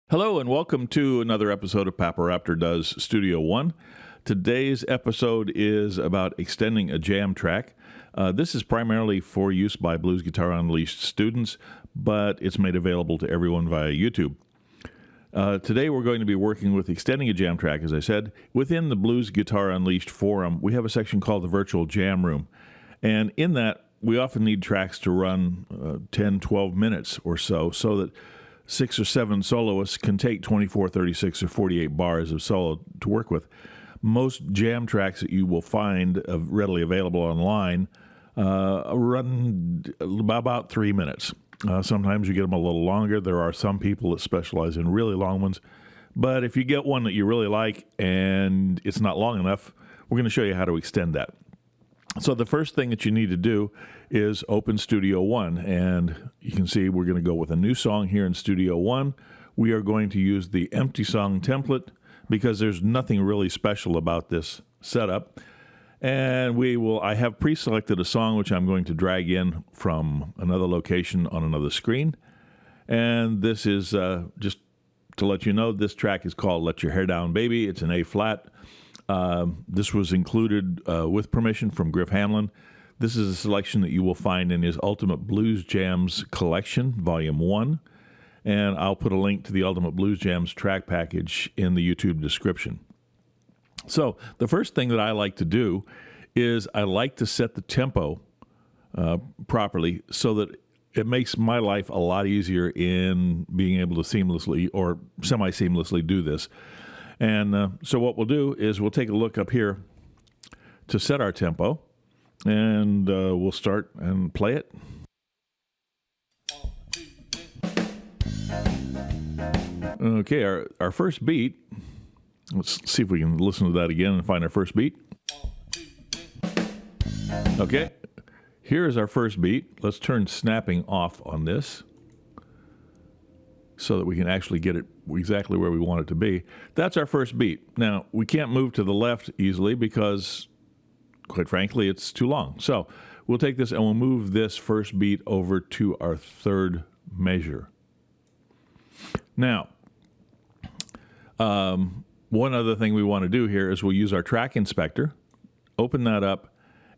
Hello and welcome to another episode of Papa Raptor Does Studio One. Today's episode is about extending a jam track. This is primarily for use by Blues Guitar Unleashed students, but it's made available to everyone via YouTube. Today we're going to be working with extending a jam track, as I said. Within the Blues Guitar Unleashed forum, we have a section called the Virtual Jam Room. And in that, we often need tracks to run 10, 12 minutes or so that 6 or 7 soloists can take 24, 36, or 48 bars of solo to work with. Most jam tracks that you will find readily available online run about 3 minutes. Sometimes you get them a little longer. There are some people that specialize in really long ones. But if you get one that you really like and it's not long enough, we're going to show you how to extend that. So the first thing that you need to do is open Studio One, and you can see we're going to go with a new song here in Studio One. We are going to use the empty song template because there's nothing really special about this setup. And I have pre-selected a song which I'm going to drag in from another location on another screen. And this is just to let you know, this track is called Let Your Hair Down Baby. It's an A flat. This was included with permission from Griff Hamlin. This is a selection that you will find in his Ultimate Blues Jams collection, Volume 1. And I'll put a link to the Ultimate Blues Jams track package in the YouTube description. So the first thing that I like to do is I like to set the tempo properly so that it makes my life a lot easier in being able to seamlessly or semi-seamlessly do this. And so what we'll do is we'll take a look up here to set our tempo, and we'll start and play it. Okay, our first beat, let's see if we can listen to that again and find our first beat. Okay, here's our first beat. Let's turn snapping off on this so that we can actually get it exactly where we want it to be. That's our first beat. Now, we can't move to the left easily because, quite frankly, it's too long. So we'll take this and we'll move this first beat over to our third measure. Now, one other thing we want to do here is we'll use our track inspector, open that up,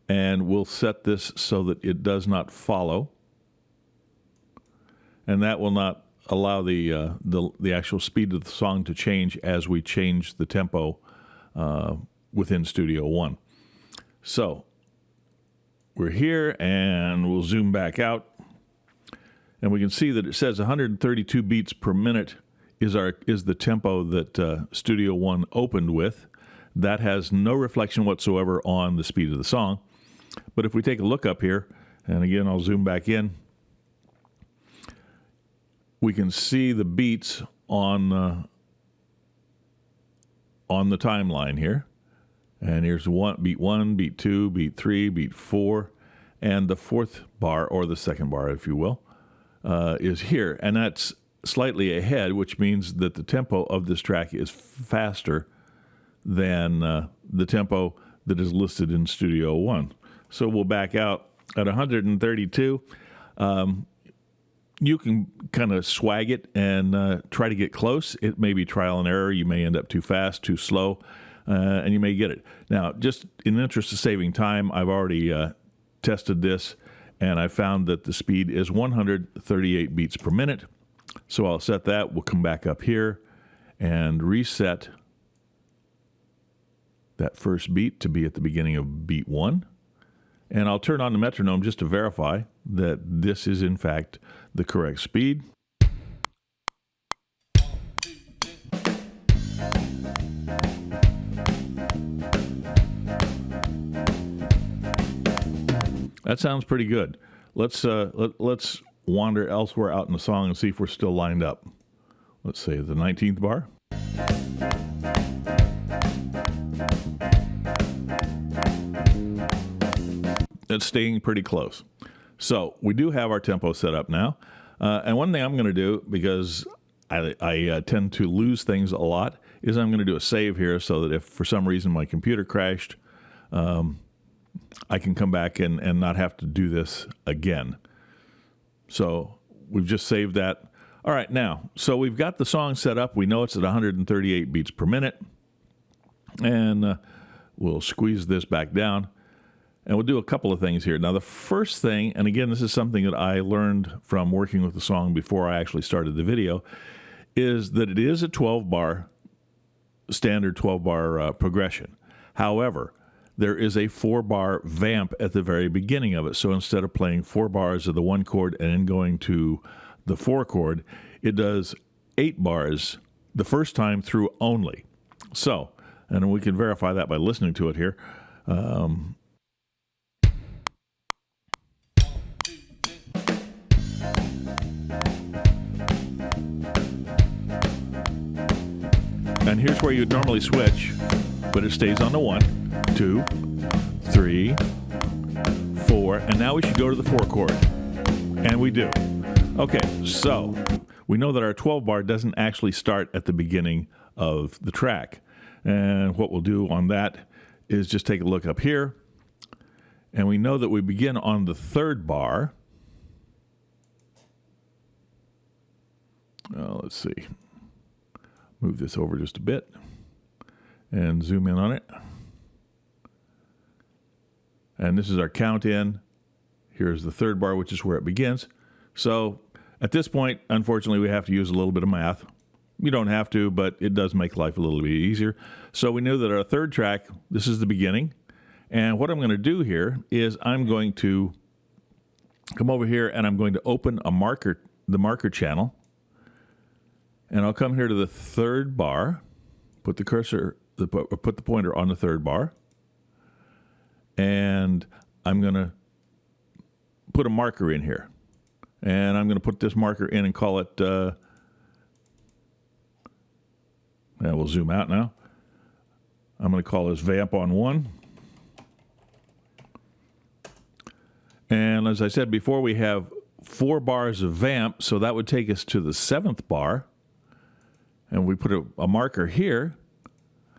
and we'll set this so that it does not follow. And that will not allow the actual speed of the song to change as we change the tempo within Studio One. So we're here, and we'll zoom back out, and we can see that it says 132 beats per minute is the tempo that Studio One opened with. That has no reflection whatsoever on the speed of the song. But if we take a look up here, and again I'll zoom back in, we can see the beats on the timeline here. And here's beat 1, beat 2, beat 3, beat 4, and the fourth bar, or the second bar, if you will, is here. And that's slightly ahead, which means that the tempo of this track is faster than the tempo that is listed in Studio One. So we'll back out at 132. You can kind of swag it and try to get close. It may be trial and error. You may end up too fast, too slow, and you may get it. Now, just in the interest of saving time, I've already tested this, and I found that the speed is 138 beats per minute. So I'll set that. We'll come back up here and reset that first beat to be at the beginning of beat 1. And I'll turn on the metronome just to verify that this is, in fact, the correct speed. That sounds pretty good. Let's wander elsewhere out in the song and see if we're still lined up. Let's say the 19th bar. It's staying pretty close. So we do have our tempo set up now. And one thing I'm going to do, because I tend to lose things a lot, is I'm going to do a save here so that if for some reason my computer crashed, I can come back and not have to do this again. So we've just saved that. All right, now, so we've got the song set up. We know it's at 138 beats per minute. And we'll squeeze this back down. And we'll do a couple of things here. Now, the first thing, and again, this is something that I learned from working with the song before I actually started the video, is that it is a 12-bar, standard 12-bar progression. However, there is a 4-bar vamp at the very beginning of it. So instead of playing 4 bars of the 1 chord and then going to the 4 chord, it does 8 bars the first time through only. So, and we can verify that by listening to it here. And here's where you'd normally switch, but it stays on the 1, 2, 3, 4, and now we should go to the 4 chord. And we do. Okay, so we know that our 12 bar doesn't actually start at the beginning of the track. And what we'll do on that is just take a look up here. And we know that we begin on the 3rd bar. Let's see. Move this over just a bit and zoom in on it. And this is our count in. Here's the 3rd bar, which is where it begins. So at this point, unfortunately, we have to use a little bit of math. You don't have to, but it does make life a little bit easier. So we know that our 3rd track, this is the beginning. And what I'm going to do here is I'm going to come over here and I'm going to open a marker, the marker channel. And I'll come here to the 3rd bar, put the cursor, put the pointer on the 3rd bar. And I'm going to put a marker in here. And I'm going to put this marker in and call it, and we'll zoom out now. I'm going to call this vamp on 1. And as I said before, we have 4 bars of vamp, so that would take us to the 7th bar. And we put a marker here,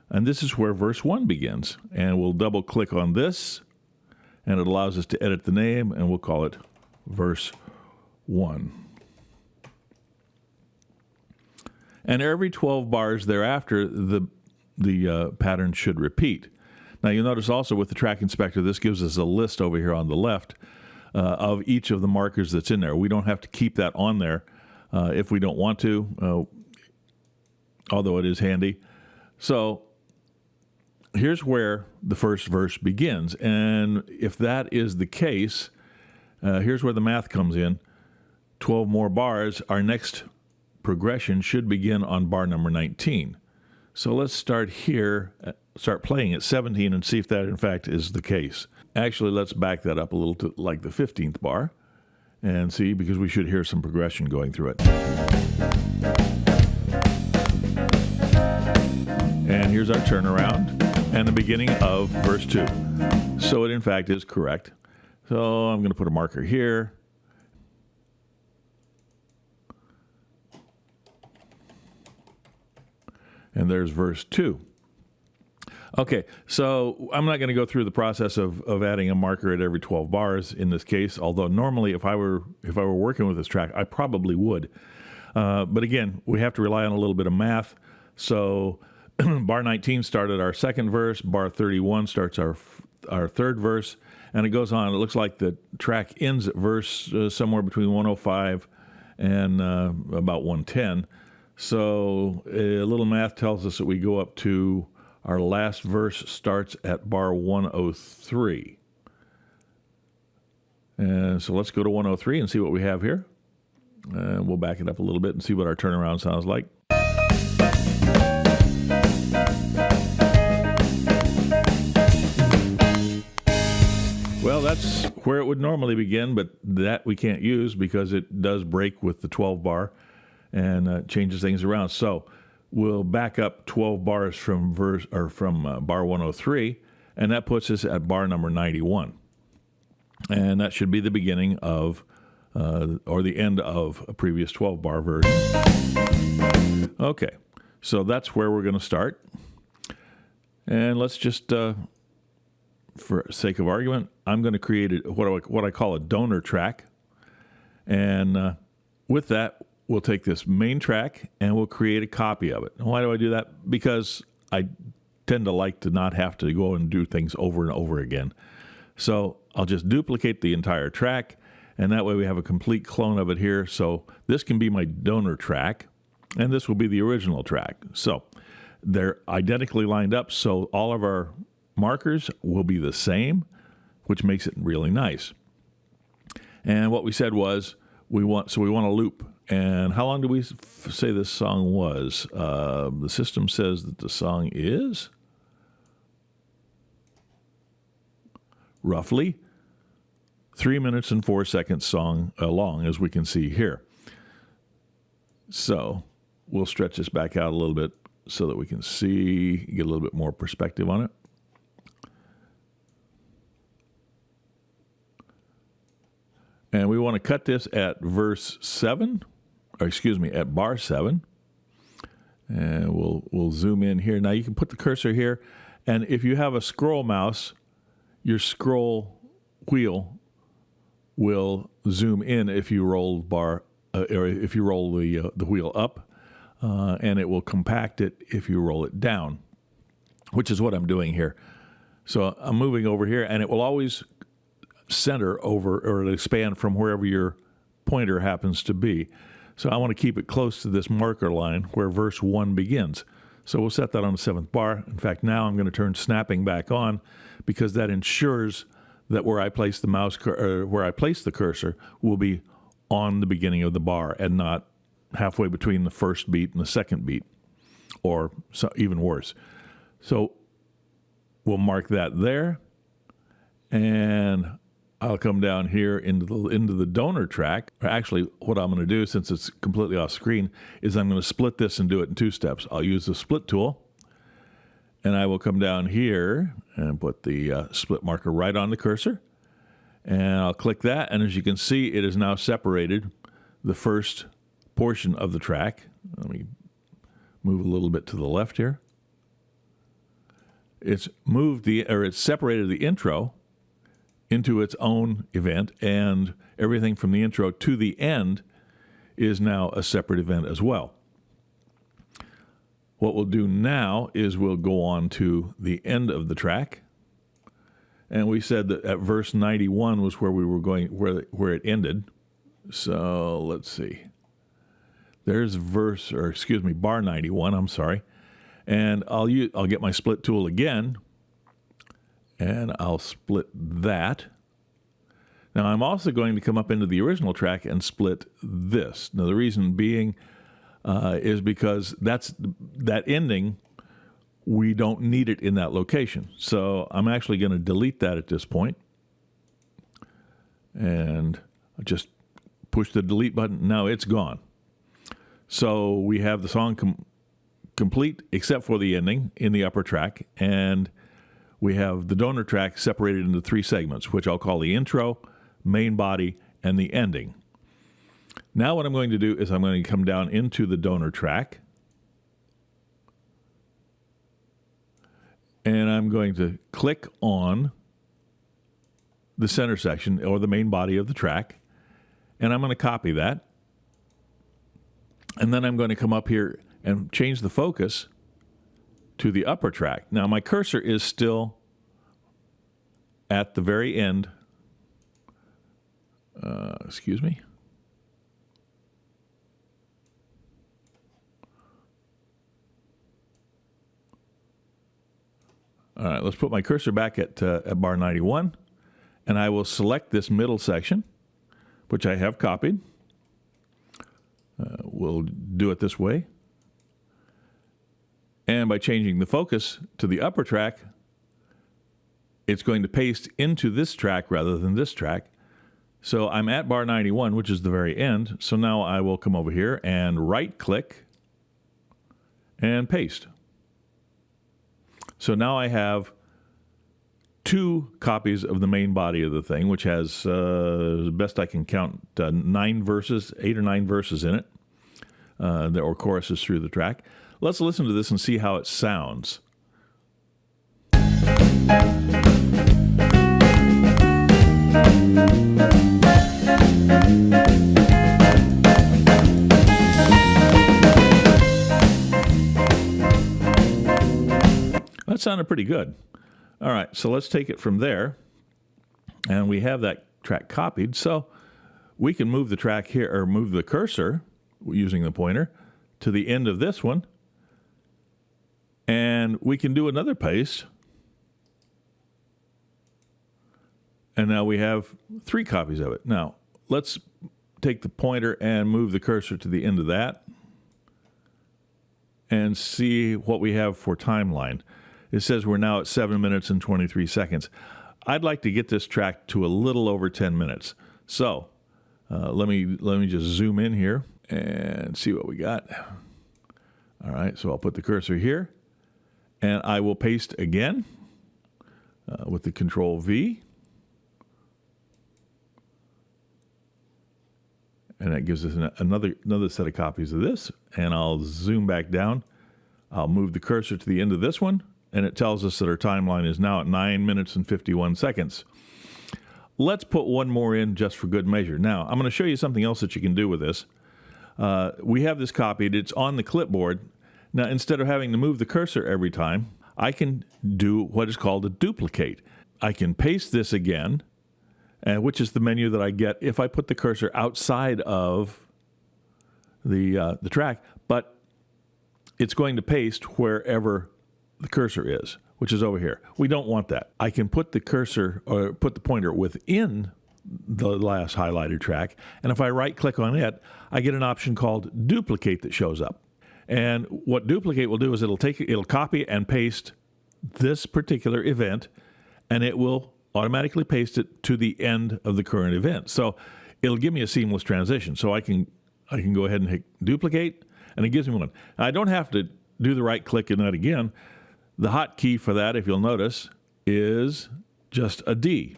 and this is where verse 1 begins. And we'll double click on this, and it allows us to edit the name, and we'll call it verse 1. And every 12 bars thereafter, the pattern should repeat. Now you'll notice also with the track inspector, this gives us a list over here on the left of each of the markers that's in there. We don't have to keep that on there if we don't want to, although it is handy. So here's where the first verse begins. And if that is the case, here's where the math comes in. 12 more bars. Our next progression should begin on bar number 19. So let's start here, start playing at 17 and see if that in fact is the case. Actually, let's back that up a little to like the 15th bar and see, because we should hear some progression going through it. And here's our turnaround and the beginning of verse 2. So it in fact is correct. So I'm going to put a marker here. And there's verse 2. Okay, so I'm not going to go through the process of adding a marker at every 12 bars in this case, although normally if I were working with this track, I probably would. But again, we have to rely on a little bit of math. So bar 19 started our 2nd verse, bar 31 starts our 3rd verse, and it goes on. It looks like the track ends at verse somewhere between 105 and about 110. So a little math tells us that we go up to our last verse starts at bar 103. And so let's go to 103 and see what we have here. And we'll back it up a little bit and see what our turnaround sounds like. Well, that's where it would normally begin, but that we can't use because it does break with the 12 bar and changes things around. So we'll back up 12 bars from bar 103, and that puts us at bar number 91. And that should be the beginning of, or the end of a previous 12 bar version. Okay, so that's where we're going to start. And let's just, for sake of argument, I'm going to create what I call a donor track. And with that, we'll take this main track and we'll create a copy of it. And why do I do that? Because I tend to like to not have to go and do things over and over again. So I'll just duplicate the entire track, and that way we have a complete clone of it here. So this can be my donor track, and this will be the original track. So they're identically lined up, so all of our markers will be the same, which makes it really nice. And what we said was we want a loop. And how long do we say this song was? The system says that the song is roughly 3 minutes and 4 seconds long, as we can see here. So we'll stretch this back out a little bit so that we can see, get a little bit more perspective on it. And we want to cut this at at bar 7. And we'll zoom in here. Now you can put the cursor here, and if you have a scroll mouse, your scroll wheel will zoom in if you roll or if you roll the wheel up, and it will compact it if you roll it down, which is what I'm doing here. So I'm moving over here, and it will always center over or expand from wherever your pointer happens to be. So I want to keep it close to this marker line where verse 1 begins. So we'll set that on the 7th bar. In fact, now I'm going to turn snapping back on, because that ensures that where I place the cursor will be on the beginning of the bar and not halfway between the first beat and the second beat, or even worse. So we'll mark that there, and I'll come down here into the donor track. Actually, what I'm going to do, since it's completely off screen, is I'm going to split this and do it in 2 steps. I'll use the split tool, and I will come down here and put the split marker right on the cursor, and I'll click that, and as you can see, it is now separated the first portion of the track. Let me move a little bit to the left here. It's separated the intro into its own event, and everything from the intro to the end is now a separate event as well. What we'll do now is we'll go on to the end of the track, and we said that at verse 91 was where we were going, where it ended. So let's see. There's bar 91. I'm sorry, and I'll get my split tool again, and I'll split that. Now I'm also going to come up into the original track and split this. Now the reason being is because that ending, we don't need it in that location. So I'm actually going to delete that at this point, and just push the delete button. Now it's gone. So we have the song complete except for the ending in the upper track, and we have the donor track separated into 3 segments, which I'll call the intro, main body, and the ending. Now what I'm going to do is I'm going to come down into the donor track, and I'm going to click on the center section or the main body of the track, and I'm going to copy that. And then I'm going to come up here and change the focus to the upper track. Now my cursor is still at the very end. Excuse me. All right, let's put my cursor back at bar 91, and I will select this middle section, which I have copied. We'll do it this way. And by changing the focus to the upper track, it's going to paste into this track rather than this track. So I'm at bar 91, which is the very end. So now I will come over here and right-click and paste. So now I have 2 copies of the main body of the thing, which has, as best I can count, 8 or 9 verses in it, or choruses through the track. Let's listen to this and see how it sounds. That sounded pretty good. All right, so let's take it from there. And we have that track copied, so we can move the track here, or move the cursor using the pointer to the end of this one. And we can do another paste. And now we have 3 copies of it. Now, let's take the pointer and move the cursor to the end of that and see what we have for timeline. It says we're now at 7 minutes and 23 seconds. I'd like to get this track to a little over 10 minutes. So let me just zoom in here and see what we got. All right, so I'll put the cursor here, and I will paste again with the Control V. And that gives us another set of copies of this. And I'll zoom back down. I'll move the cursor to the end of this one, and it tells us that our timeline is now at 9 minutes and 51 seconds. Let's put one more in just for good measure. Now, I'm going to show you something else that you can do with this. We have this copied. It's on the clipboard. Now, instead of having to move the cursor every time, I can do what is called a duplicate. I can paste this again, which is the menu that I get if I put the cursor outside of the track, but it's going to paste wherever the cursor is, which is over here. We don't want that. I can put the cursor, or put the pointer within the last highlighted track, and if I right-click on it, I get an option called Duplicate that shows up. And what Duplicate will do is it'll copy and paste this particular event, and it will automatically paste it to the end of the current event. So it'll give me a seamless transition. So I can go ahead and hit duplicate, and it gives me one. Now, I don't have to do the right click in that again. The hotkey for that, if you'll notice, is just a D.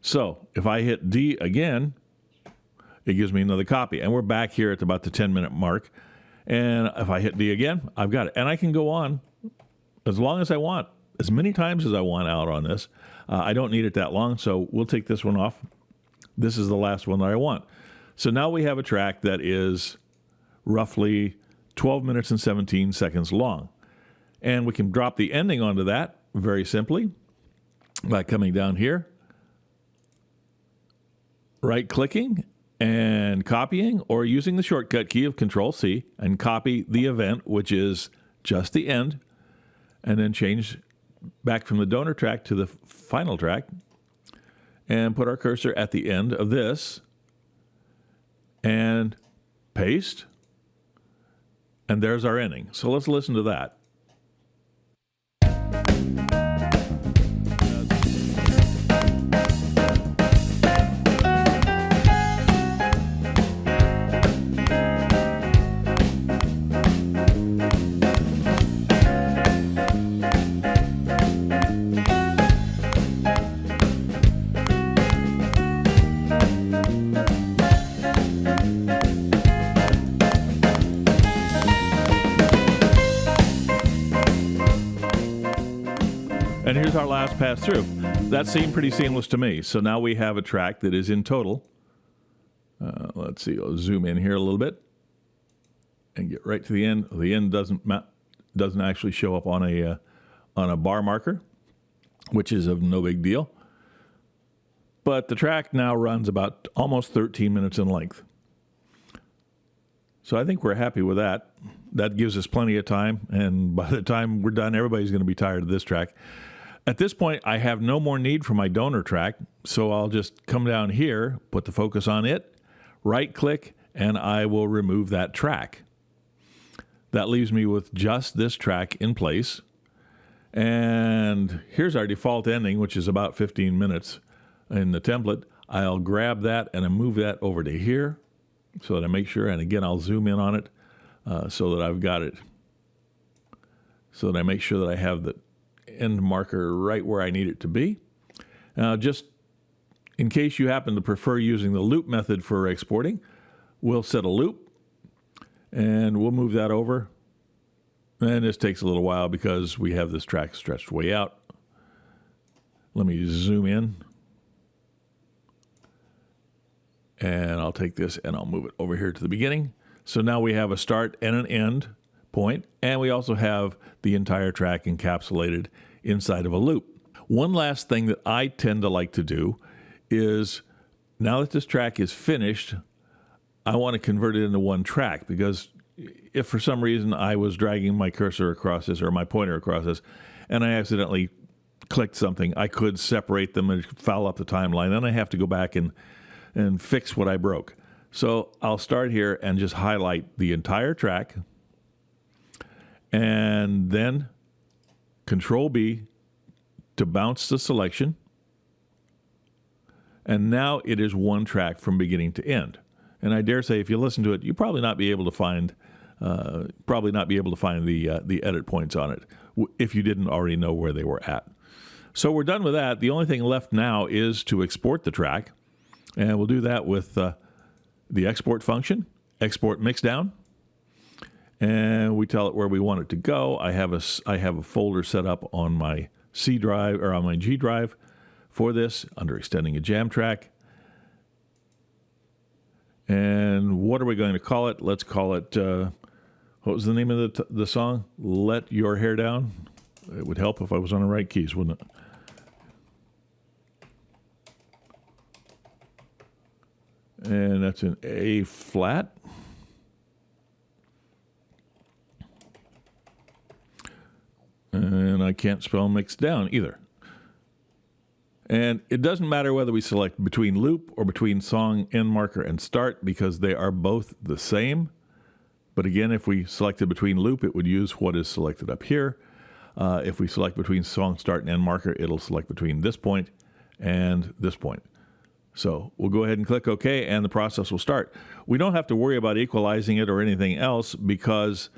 So if I hit D again, it gives me another copy. And we're back here at about the 10-minute mark. And if I hit D again, I've got it. And I can go on as long as I want, as many times as I want out on this. I don't need it that long, so we'll take this one off. This is the last one that I want. So now we have a track that is roughly 12 minutes and 17 seconds long. And we can drop the ending onto that very simply by coming down here, right-clicking and copying, or using the shortcut key of Control-C and copy the event, which is just the end, and then change back from the donor track to the final track and put our cursor at the end of this and paste, and there's our ending. So let's listen to that. And here's our last pass through. That seemed pretty seamless to me. So now we have a track that is in total. Let's see, I'll zoom in here a little bit and get right to the end. The end doesn't actually show up on a bar marker, which is of no big deal. But the track now runs about almost 13 minutes in length. So I think we're happy with that. That gives us plenty of time, and by the time we're done, everybody's going to be tired of this track. At this point, I have no more need for my donor track, so I'll just come down here, put the focus on it, right-click, and I will remove that track. That leaves me with just this track in place. And here's our default ending, which is about 15 minutes in the template. I'll grab that and I move that over to here so that I make sure, and again, I'll zoom in on it so that I've got it, so that I make sure that I have the end marker right where I need it to be. Just in case you happen to prefer using the loop method for exporting, we'll set a loop and we'll move that over. And this takes a little while because we have this track stretched way out. Let me zoom in. And I'll take this and I'll move it over here to the beginning. So now we have a start and an end point, and we also have the entire track encapsulated inside of a loop. One last thing that I tend to like to do is, now that this track is finished, I want to convert it into one track, because if for some reason I was dragging my cursor across this or my pointer across this and I accidentally clicked something, I could separate them and foul up the timeline. Then I have to go back and fix what I broke. So I'll start here and just highlight the entire track, and then Control B to bounce the selection. And now it is one track from beginning to end. And I dare say, if you listen to it, you probably not be able to find the edit points on it if you didn't already know where they were at. So we're done with that. The only thing left now is to export the track, and we'll do that with the export function, export mixdown, and we tell it where we want it to go. I have a folder set up on my C drive or on my G drive for this under extending a jam track. And what are we going to call it? Let's call it, what was the name of the song? Let Your Hair Down. It would help if I was on the right keys, wouldn't it? And that's an A flat. And I can't spell mix down either. And it doesn't matter whether we select between loop or between song end marker and start, because they are both the same. But again, if we selected between loop, it would use what is selected up here. If we select between song start and end marker, it'll select between this point and this point. So we'll go ahead and click OK, and the process will start. We don't have to worry about equalizing it or anything else, because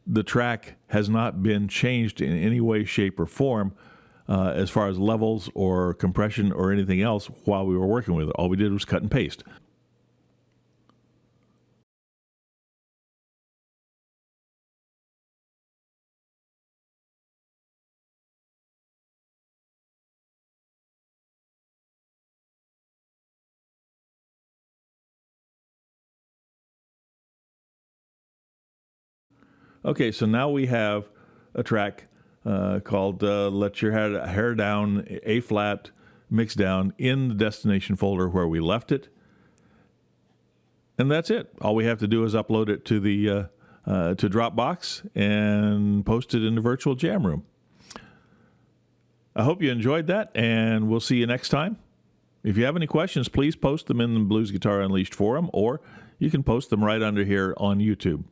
the track has not been changed in any way, shape, or form as far as levels or compression or anything else while we were working with it. All we did was cut and paste. Okay, so now we have a track called Let Your Hair Down, A flat, mix down, in the destination folder where we left it. And that's it. All we have to do is upload it to the to Dropbox and post it in the virtual jam room. I hope you enjoyed that, and we'll see you next time. If you have any questions, please post them in the Blues Guitar Unleashed forum, or you can post them right under here on YouTube.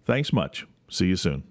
Thanks much. See you soon.